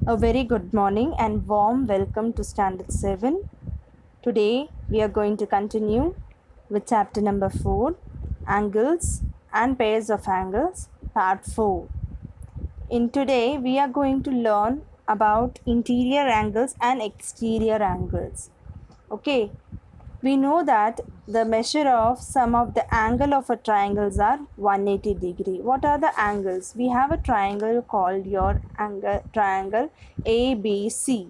A very good morning and warm welcome to Standard 7. Today we are going to continue with chapter number 4, Angles and Pairs of Angles, part 4. In today we are going to learn about interior angles and exterior angles. Okay, we know that the measure of sum of the angle of a triangles are 180 degree. What are the angles? We have a triangle called your triangle ABC.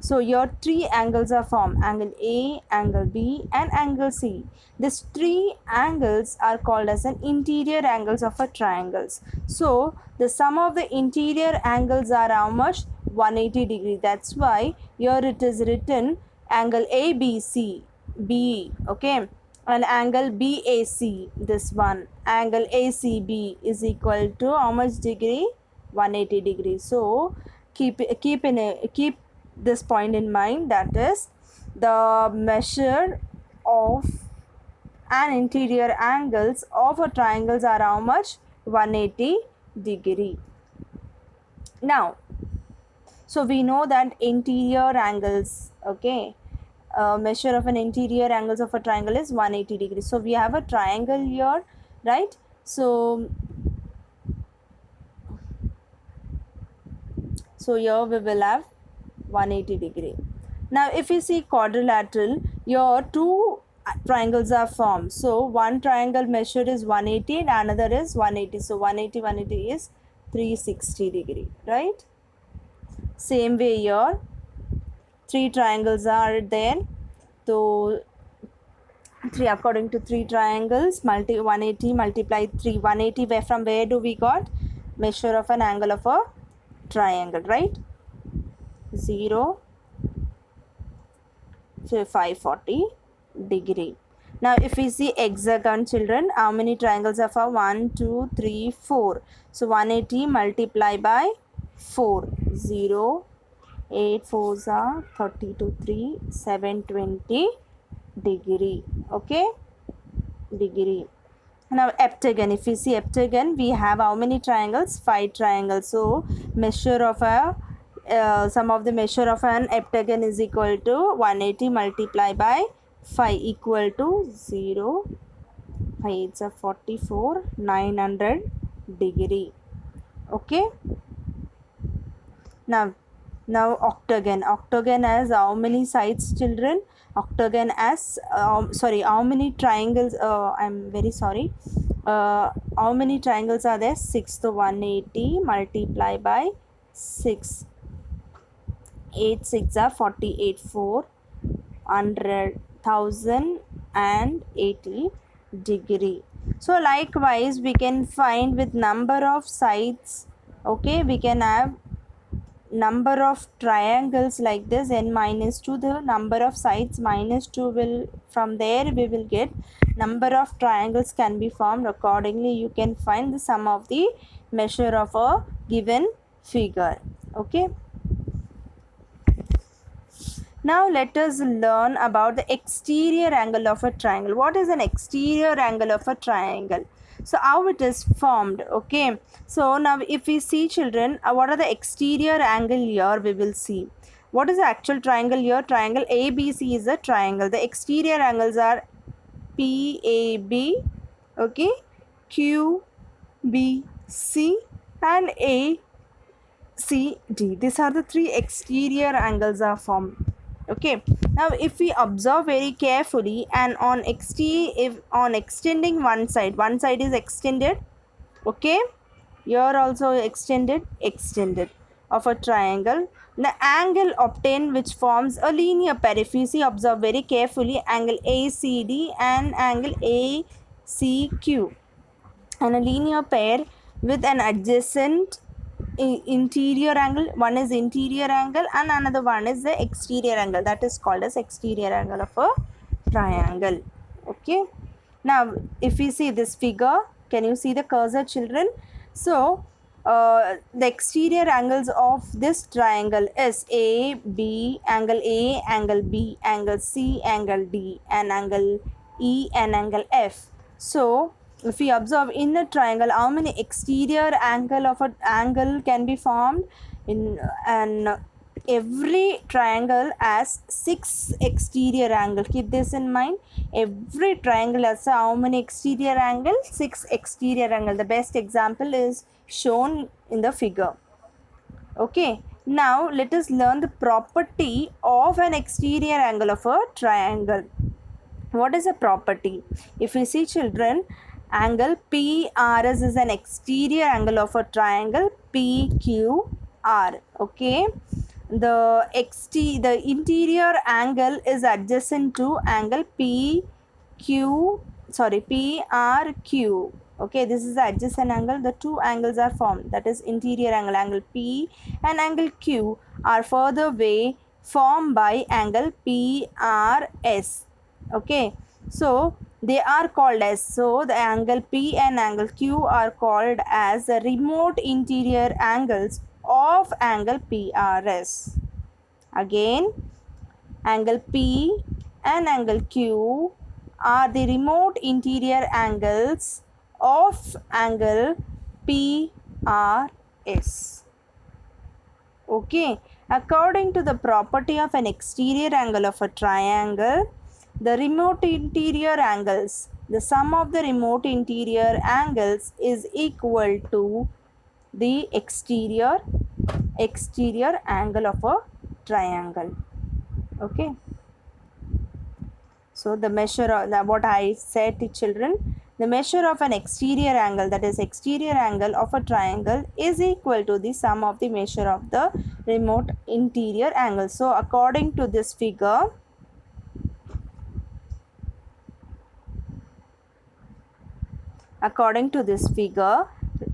So your three angles are formed, angle A, angle B and angle C. These three angles are called as an interior angles of a triangles. So the sum of the interior angles are how much? 180 degree. That's why here it is written angle ABC. B, okay, and angle BAC, this one, angle ACB is equal to how much degree? 180 degrees. So keep this point in mind, that is the measure of an interior angles of a triangles are how much? 180 degree. Now, so we know that interior angles, okay, measure of an interior angles of a triangle is 180 degrees. So we have a triangle here, right? So here we will have 180 degree. Now if you see quadrilateral, your two triangles are formed. So one triangle measure is 180 and another is 180. So 180 is 360 degree, right? Same way here, three triangles are there. So three, according to three triangles, 180 multiply 3, 180, where from where do we got? Measure of an angle of a triangle, right? 0, 540 degree. Now if we see hexagon, children, how many triangles are for? 1, 2, 3, 4. So 180 multiply by 4, 0, 8 4s are 32, 3, 720 degree, okay, degree. Now heptagon, if we see heptagon, we have how many triangles? 5 triangles. So measure of a sum of the measure of an heptagon is equal to 180 multiply by 5 equal to 0, 5 it's a 44, 900 degree, okay. Now octagon. Octagon has how many sides, children? Octagon has how many triangles? I'm very sorry. How many triangles are there? 6. So 180 multiply by 6. 8 6 are 48, 4, 100, 1080 degree. So likewise we can find with number of sides, okay, we can have number of triangles like this, n minus 2, the number of sides minus 2 will, from there we will get number of triangles can be formed. Accordingly you can find the sum of the measure of a given figure, okay. Now let us learn about the exterior angle of a triangle. What is an exterior angle of a triangle? So how it is formed, okay. So now if we see, children, what are the exterior angle here, we will see. What is the actual triangle here? Triangle ABC is a triangle. The exterior angles are PAB, okay, QBC and ACD. These are the three exterior angles are formed, okay. Now if we observe very carefully, and on extending one side is extended, okay, here also extended of a triangle, the angle obtained which forms a linear pair. If you see, observe very carefully, angle ACD and angle ACQ, and a linear pair with an adjacent interior angle. One is interior angle and another one is the exterior angle, that is called as exterior angle of a triangle, okay. Now if we see this figure, can you see the cursor, children? So the exterior angles of this triangle is A, B, angle A, angle B, angle C, angle D, and angle E and angle F. So if we observe in a triangle, how many exterior angle of an angle can be formed? and every triangle has 6 exterior angles. Keep this in mind. Every triangle has how many exterior angles? 6 exterior angles. The best example is shown in the figure. Okay, now let us learn the property of an exterior angle of a triangle. What is a property? If you see children, angle PRS is an exterior angle of a triangle PQR. Okay, the interior angle is adjacent to angle PRQ. Okay, this is the adjacent angle. The two angles are formed, that is interior angle, angle P and angle Q are further away formed by angle PRS. Okay, so they are called as, so the angle P and angle Q are called as the remote interior angles of angle PRS. Again, angle P and angle Q are the remote interior angles of angle PRS. Okay, according to the property of an exterior angle of a triangle, the remote interior angles, the sum of the remote interior angles is equal to the exterior angle of a triangle. Okay, so the measure of what I said to children, the measure of an exterior angle, that is exterior angle of a triangle, is equal to the sum of the measure of the remote interior angle. So according to this figure,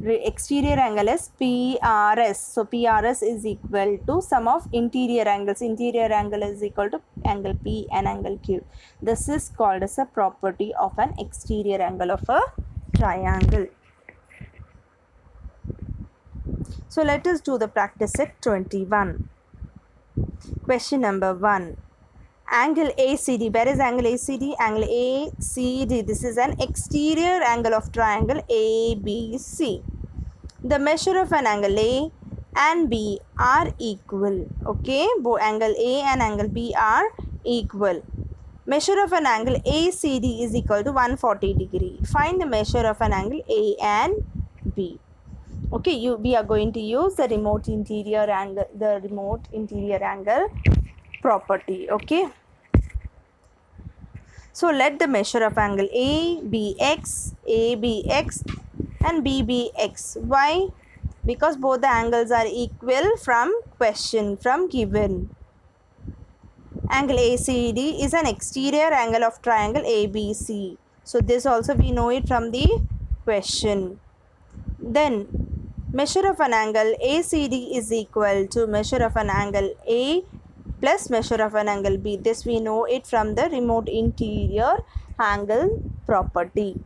exterior angle is PRS. So PRS is equal to sum of interior angles. Interior angle is equal to angle P and angle Q. This is called as a property of an exterior angle of a triangle. So let us do the practice set 21. Question number 1. Angle ACD. Where is angle ACD? Angle ACD. This is an exterior angle of triangle ABC. The measure of an angle A and B are equal. Okay, both angle A and angle B are equal. Measure of an angle ACD is equal to 140 degree. Find the measure of an angle A and B. Okay, we are going to use the remote interior angle property. Okay, so let the measure of angle A be x and B be x. Why? Because both the angles are equal from given. Angle ACD is an exterior angle of triangle ABC. So this also we know it from the question. Then measure of an angle ACD is equal to measure of an angle A plus measure of an angle B. This we know it from the remote interior angle property.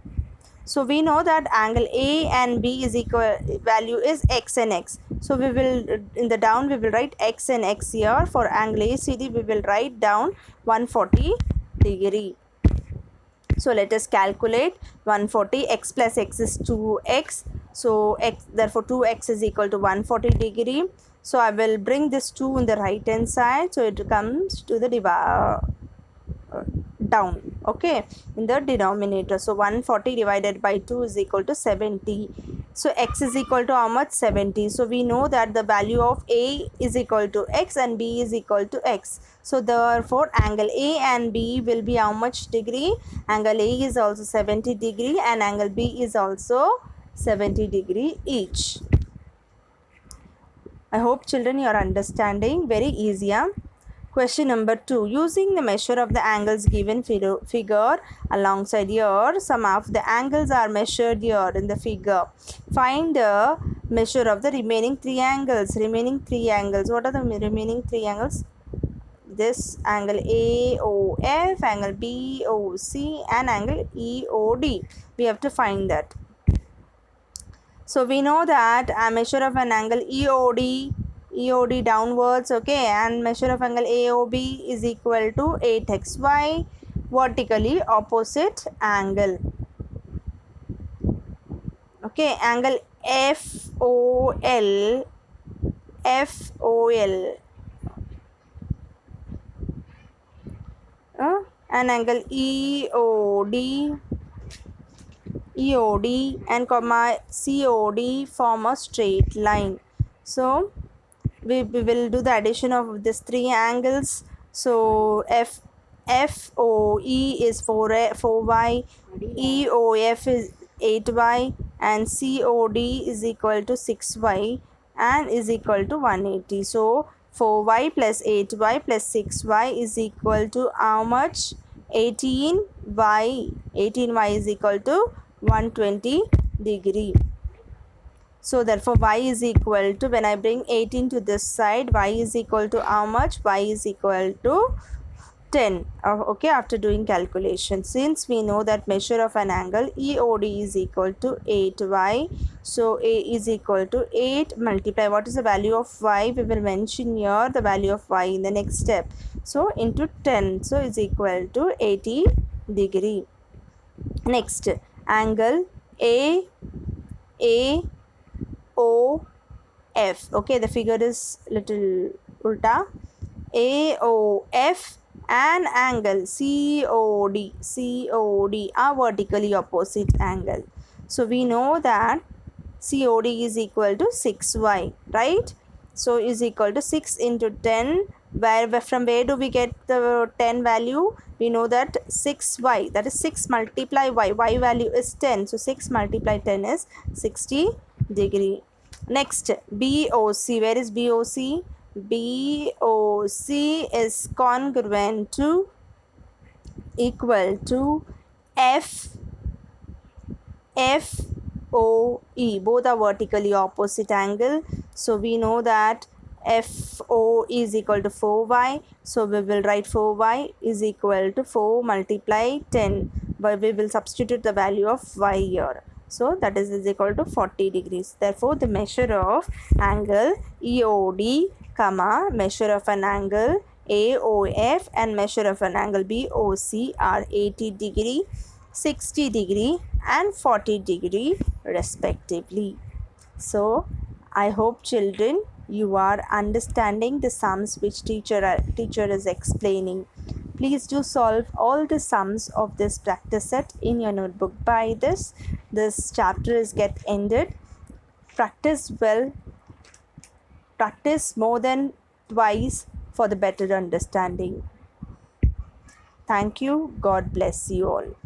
So we know that angle A and B is equal, value is x and x. So we will, in the down we will write x and x here. For angle ACD we will write down 140 degree. So let us calculate 140. X plus x is 2x. So x, therefore 2x is equal to 140 degree. So I will bring this 2 in the right hand side. So it comes to the down. Okay, in the denominator. So 140 divided by 2 is equal to 70. So x is equal to how much? 70. So we know that the value of A is equal to x and B is equal to x. So therefore angle A and B will be how much degree? Angle A is also 70 degree and angle B is also 70 degree each. I hope children you are understanding. Very easy. Yeah? Question number 2. Using the measure of the angles given figure alongside here, some of the angles are measured here in the figure. Find the measure of the remaining 3 angles. What are the remaining 3 angles? This angle AOF, angle BOC and angle EOD. We have to find that. So we know that a measure of an angle EOD downwards, okay, and measure of angle AOB is equal to 8xy, vertically opposite angle. Okay, angle FOL FOL. An angle EOD and comma COD form a straight line. So we will do the addition of these three angles. So FOE is 4y, EOF is 8y, and COD is equal to 6y and is equal to 180. So 4y plus 8y plus 6y is equal to how much? 18y. 18y is equal to 120 degree. So therefore y is equal to, when I bring 18 to this side, y is equal to how much? Y is equal to 10. Okay, after doing calculation, since we know that measure of an angle EOD is equal to 8y, so A is equal to 8 multiply, what is the value of y? We will mention here the value of y in the next step. So into 10, so is equal to 80 degree. Next, angle AOF. Okay, the figure is little ulta. AOF and angle COD are vertically opposite angle. So we know that COD is equal to 6y, right? So is equal to 6 into 10. From where do we get the 10 value? We know that 6y, that is 6 multiply y. Y value is 10. So 6 multiply 10 is 60 degree. Next, BOC. Where is BOC? BOC is congruent to, equal to FOE. Both are vertically opposite angle. So we know that FO is equal to 4y. So we will write 4y is equal to 4 multiply 10. But we will substitute the value of y here. So that is equal to 40 degrees. Therefore, the measure of angle EOD, measure of an angle AOF and measure of an angle BOC are 80 degree, 60 degree and 40 degree respectively. So I hope children you are understanding the sums which teacher is explaining. Please do solve all the sums of this practice set in your notebook. By this chapter is get ended. Practice well. Practice more than twice for the better understanding. Thank you. God bless you all.